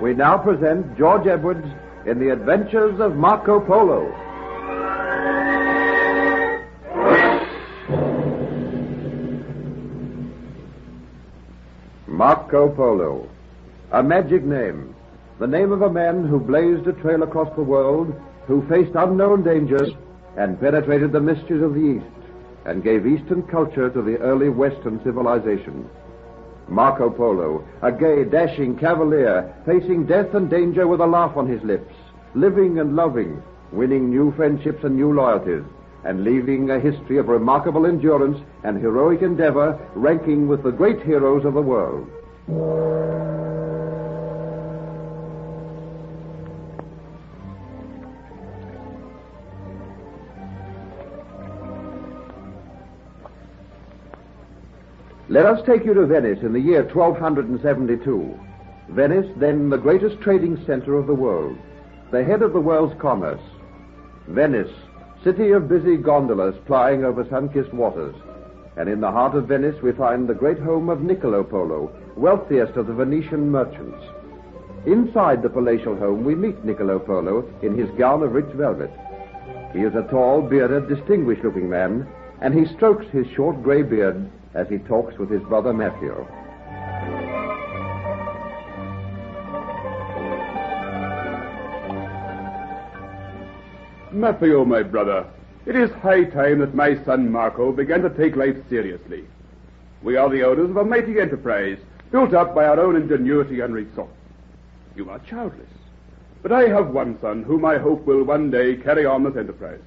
we now present George Edwards in the Adventures of Marco Polo. Marco Polo, a magic name, the name of a man who blazed a trail across the world, who faced unknown dangers and penetrated the mysteries of the East and gave Eastern culture to the early Western civilization. Marco Polo, a gay, dashing cavalier, facing death and danger with a laugh on his lips, living and loving, winning new friendships and new loyalties, and leaving a history of remarkable endurance and heroic endeavor, ranking with the great heroes of the world. Let us take you to Venice in the year 1272. Venice, then the greatest trading center of the world, the head of the world's commerce. Venice, city of busy gondolas plying over sun-kissed waters. And in the heart of Venice we find the great home of Niccolo Polo, wealthiest of the Venetian merchants. Inside the palatial home we meet Niccolo Polo in his gown of rich velvet. He is a tall, bearded, distinguished-looking man, and he strokes his short gray beard as he talks with his brother Maffeo. Maffeo, my brother, it is high time that my son Marco began to take life seriously. We are the owners of a mighty enterprise, built up by our own ingenuity and resource. You are childless, but I have one son whom I hope will one day carry on this enterprise.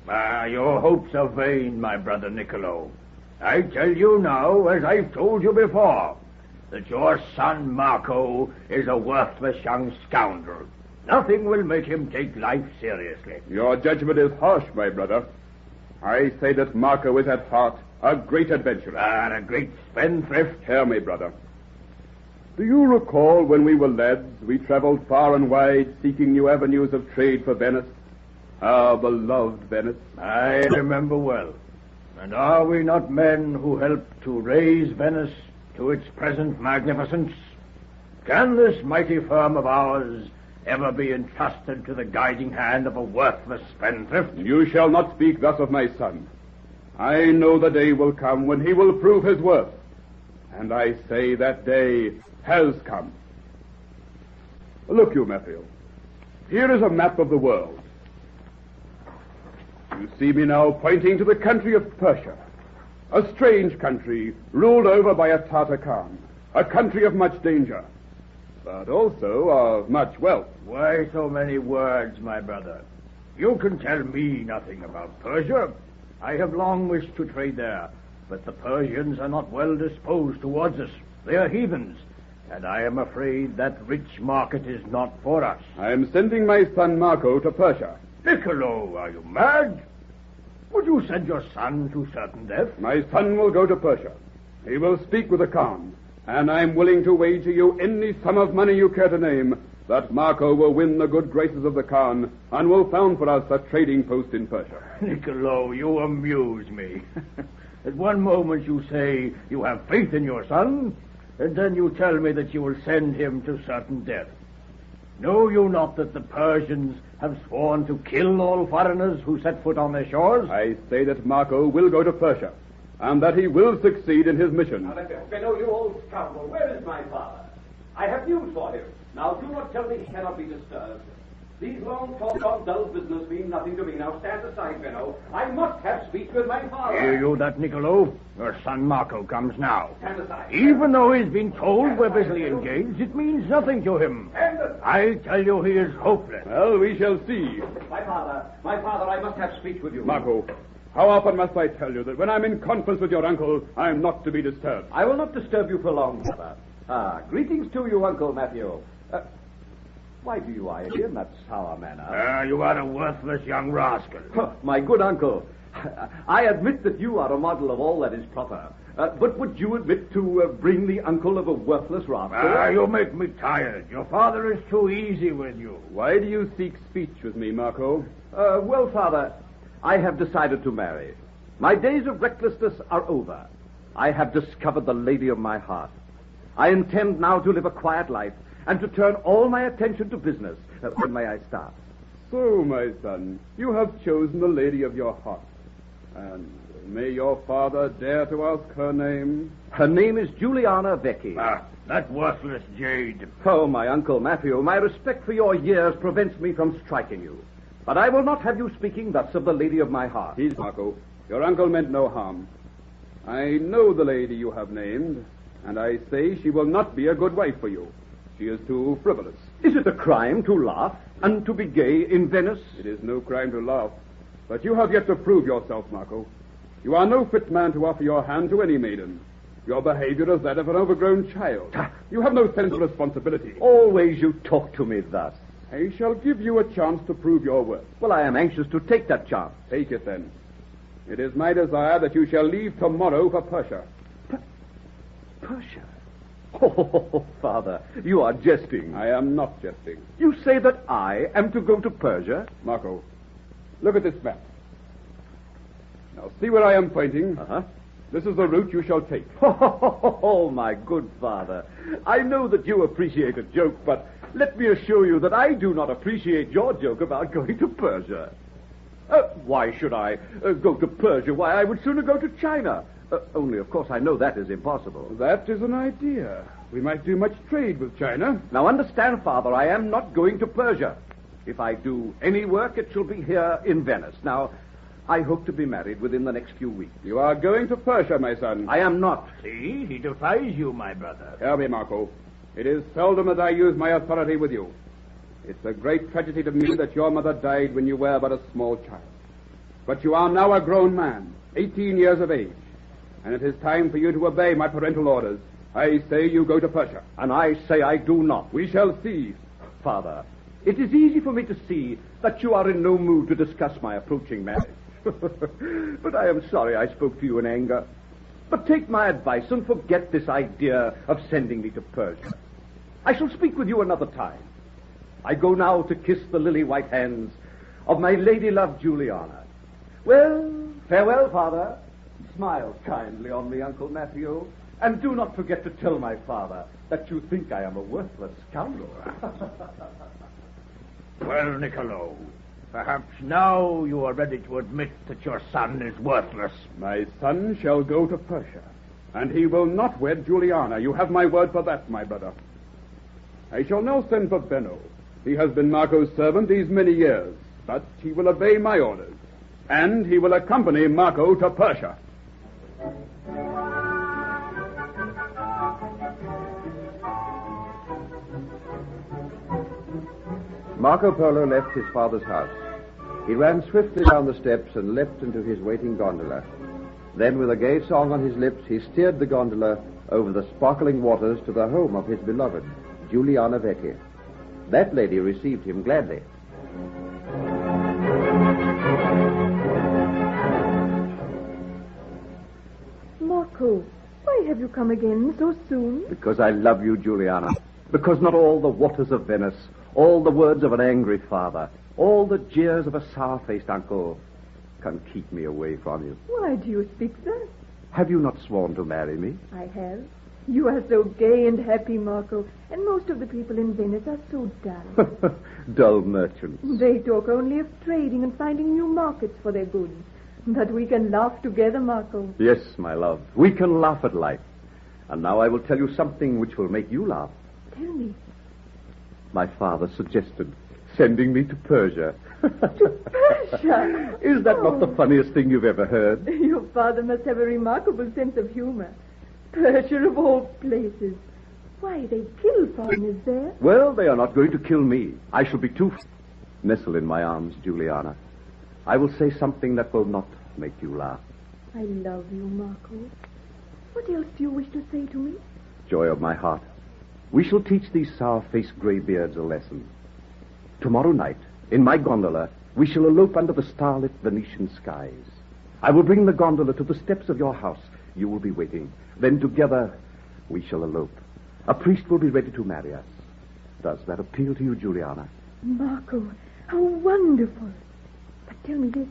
Your hopes are vain, my brother Niccolo. I tell you now, as I've told you before, that your son Marco is a worthless young scoundrel. Nothing will make him take life seriously. Your judgment is harsh, my brother. I say that Marco is at heart a great adventurer. A great spendthrift. Hear me, brother. Do you recall when we were lads, we traveled far and wide seeking new avenues of trade for Venice? Our beloved Venice. I remember well. And are we not men who helped to raise Venice to its present magnificence? Can this mighty firm of ours ever be entrusted to the guiding hand of a worthless spendthrift? You shall not speak thus of my son. I know the day will come when he will prove his worth. And I say that day has come. Look you, Maffeo. Here is a map of the world. You see me now pointing to the country of Persia, a strange country ruled over by a Tartar Khan, a country of much danger, but also of much wealth. Why so many words, my brother? You can tell me nothing about Persia. I have long wished to trade there, but the Persians are not well disposed towards us. They are heathens, and I am afraid that rich market is not for us. I am sending my son Marco to Persia. Niccolo, are you mad? Would you send your son to certain death? My son will go to Persia. He will speak with the Khan, and I'm willing to wager you any sum of money you care to name that Marco will win the good graces of the Khan and will found for us a trading post in Persia. Niccolo, you amuse me. At one moment you say you have faith in your son, and then you tell me that you will send him to certain death. Know you not that the Persians have sworn to kill all foreigners who set foot on their shores? I say that Marco will go to Persia, and that he will succeed in his mission. Benno, you old scoundrel, where is my father? I have news for him. Now, do not tell me he cannot be disturbed. These long talks on dull business mean nothing to me. Now, stand aside, Benno. I must have speech with my father. Hear you that, Niccolo? Your son Marco comes now. Stand aside. Even though he's been told we're busily engaged, it means nothing to him. I tell you he is hopeless. Well, we shall see. My father, I must have speech with you. Marco, how often must I tell you that when I'm in conference with your uncle, I'm not to be disturbed? I will not disturb you for long, father. Greetings to you, Uncle Maffeo. Why do you eye me in that sour manner? You are a worthless young rascal. My good uncle, I admit that you are a model of all that is proper. But would you admit to bring the uncle of a worthless rascal? You make me tired. Your father is too easy with you. Why do you seek speech with me, Marco? Well, father, I have decided to marry. My days of recklessness are over. I have discovered the lady of my heart. I intend now to live a quiet life, and to turn all my attention to business. When may I start? So, my son, you have chosen the lady of your heart. And may your father dare to ask her name? Her name is Juliana Vecchi. Ah, that worthless jade. Oh, my Uncle Maffeo, my respect for your years prevents me from striking you. But I will not have you speaking thus of the lady of my heart. Peace, Marco. Your uncle meant no harm. I know the lady you have named, and I say she will not be a good wife for you. She is too frivolous. Is it a crime to laugh and to be gay in Venice? It is no crime to laugh, but you have yet to prove yourself, Marco. You are no fit man to offer your hand to any maiden. Your behavior is that of an overgrown child. You have no sense of responsibility. Always you talk to me thus. I shall give you a chance to prove your worth. Well, I am anxious to take that chance. Take it, then. It is my desire that you shall leave tomorrow for Persia. Persia? Oh, Father, you are jesting. I am not jesting. You say that I am to go to Persia? Marco, look at this map. Now, see where I am pointing? Uh-huh. This is the route you shall take. Oh, my good father. I know that you appreciate a joke, but let me assure you that I do not appreciate your joke about going to Persia. Why should I go to Persia? Why, I would sooner go to China. Only, of course, I know that is impossible. That is an idea. We might do much trade with China. Now, understand, Father, I am not going to Persia. If I do any work, it shall be here in Venice. Now, I hope to be married within the next few weeks. You are going to Persia, my son. I am not. See, he defies you, my brother. Hear me, Marco. It is seldom that I use my authority with you. It's a great tragedy to me that your mother died when you were but a small child. But you are now a grown man, 18 years of age, and it is time for you to obey my parental orders. I say you go to Persia. And I say I do not. We shall see. Father, it is easy for me to see that you are in no mood to discuss my approaching marriage. But I am sorry I spoke to you in anger. But take my advice and forget this idea of sending me to Persia. I shall speak with you another time. I go now to kiss the lily-white hands of my lady-love Juliana. Well, farewell, Father. Smile kindly on me, Uncle Maffeo, and do not forget to tell my father that you think I am a worthless scoundrel. Well, Niccolo, perhaps now you are ready to admit that your son is worthless. My son shall go to Persia, and he will not wed Juliana. You have my word for that, my brother. I shall now send for Benno. He has been Marco's servant these many years, but he will obey my orders, and he will accompany Marco to Persia. Marco Polo left his father's house. He ran swiftly down the steps and leapt into his waiting gondola. Then, with a gay song on his lips, he steered the gondola over the sparkling waters to the home of his beloved, Juliana Vecchi. That lady received him gladly. Marco, why have you come again so soon? Because I love you, Juliana. Because not all the waters of Venice, all the words of an angry father, all the jeers of a sour-faced uncle can keep me away from you. Why do you speak thus? Have you not sworn to marry me? I have. You are so gay and happy, Marco, and most of the people in Venice are so dull. Dull merchants. They talk only of trading and finding new markets for their goods. But we can laugh together, Marco. Yes, my love. We can laugh at life. And now I will tell you something which will make you laugh. Tell me. My father suggested sending me to Persia. To Persia? Is that not the funniest thing you've ever heard? Your father must have a remarkable sense of humor. Persia of all places. Why, they kill foreigners there. Well, they are not going to kill me. I shall be too... Nestle in my arms, Juliana. I will say something that will not make you laugh. I love you, Marco. What else do you wish to say to me? Joy of my heart. We shall teach these sour-faced greybeards a lesson. Tomorrow night, in my gondola, we shall elope under the starlit Venetian skies. I will bring the gondola to the steps of your house. You will be waiting. Then together, we shall elope. A priest will be ready to marry us. Does that appeal to you, Juliana? Marco, how wonderful. But tell me this.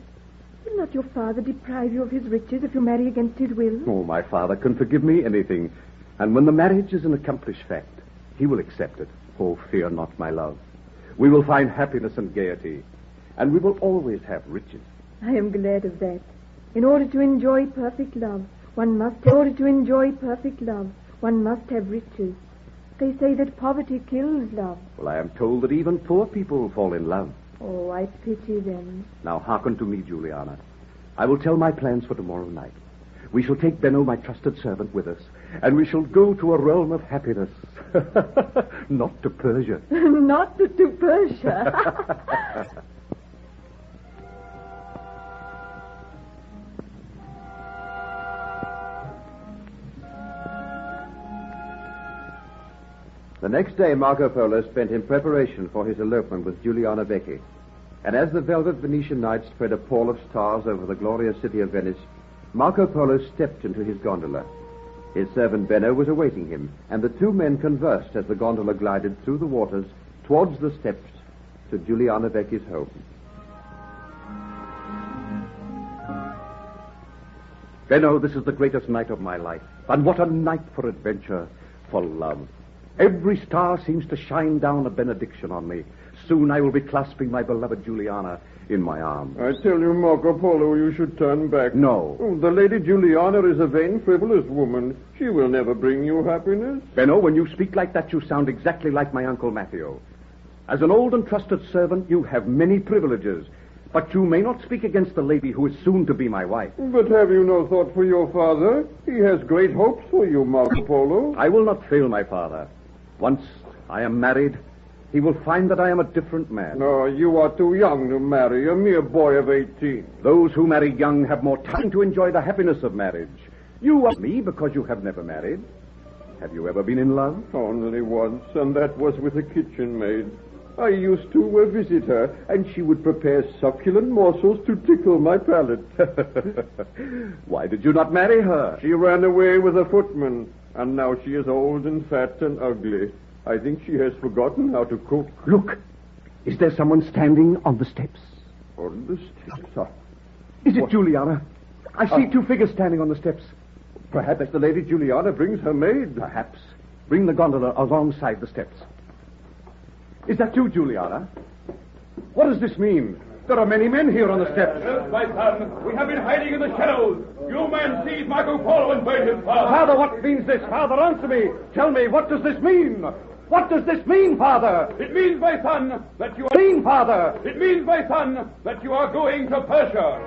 Will not your father deprive you of his riches if you marry against his will? Oh, my father can forgive me anything. And when the marriage is an accomplished fact, He will accept it. Oh, fear not, my love. We will find happiness and gaiety, and we will always have riches. I am glad of that. In order to enjoy perfect love, one must have riches. They say that poverty kills love. Well, I am told that even poor people fall in love. Oh, I pity them. Now hearken to me, Juliana. I will tell my plans for tomorrow night. We shall take Benno, my trusted servant, with us, and we shall go to a realm of happiness. Not to Persia. Not to Persia. The next day, Marco Polo spent in preparation for his elopement with Giuliana Becchi. And as the velvet Venetian night spread a pall of stars over the glorious city of Venice, Marco Polo stepped into his gondola. His servant Benno was awaiting him, and the two men conversed as the gondola glided through the waters towards the steps to Giuliana Becchi's home. Benno, this is the greatest night of my life. And what a night for adventure, for love. Every star seems to shine down a benediction on me. Soon I will be clasping my beloved Giuliana in my arms. I tell you, Marco Polo, you should turn back. No. Oh, the Lady Giuliana is a vain, frivolous woman. She will never bring you happiness. Benno, when you speak like that, you sound exactly like my Uncle Maffeo. As an old and trusted servant, you have many privileges, but you may not speak against the lady who is soon to be my wife. But have you no thought for your father? He has great hopes for you, Marco Polo. I will not fail my father. Once I am married, he will find that I am a different man. No, you are too young to marry, a mere boy of 18. Those who marry young have more time to enjoy the happiness of marriage. You are me because you have never married. Have you ever been in love? Only once, and that was with a kitchen maid. I used to visit her, and she would prepare succulent morsels to tickle my palate. Why did you not marry her? She ran away with a footman, and now she is old and fat and ugly. I think she has forgotten how to cook. Look, is there someone standing on the steps? On the steps? Is it Giuliana? I see two figures standing on the steps. Perhaps the Lady Giuliana brings her maid. Perhaps. Bring the gondola alongside the steps. Is that you, Giuliana? What does this mean? There are many men here on the steps. Yes, my son. We have been hiding in the shadows. You men seize Marco Polo and burn him, Father. Father, what means this? Father, answer me. Tell me, what does this mean? What does this mean, Father? It means, my son, that you are... Father? It means, my son, that you are going to Persia.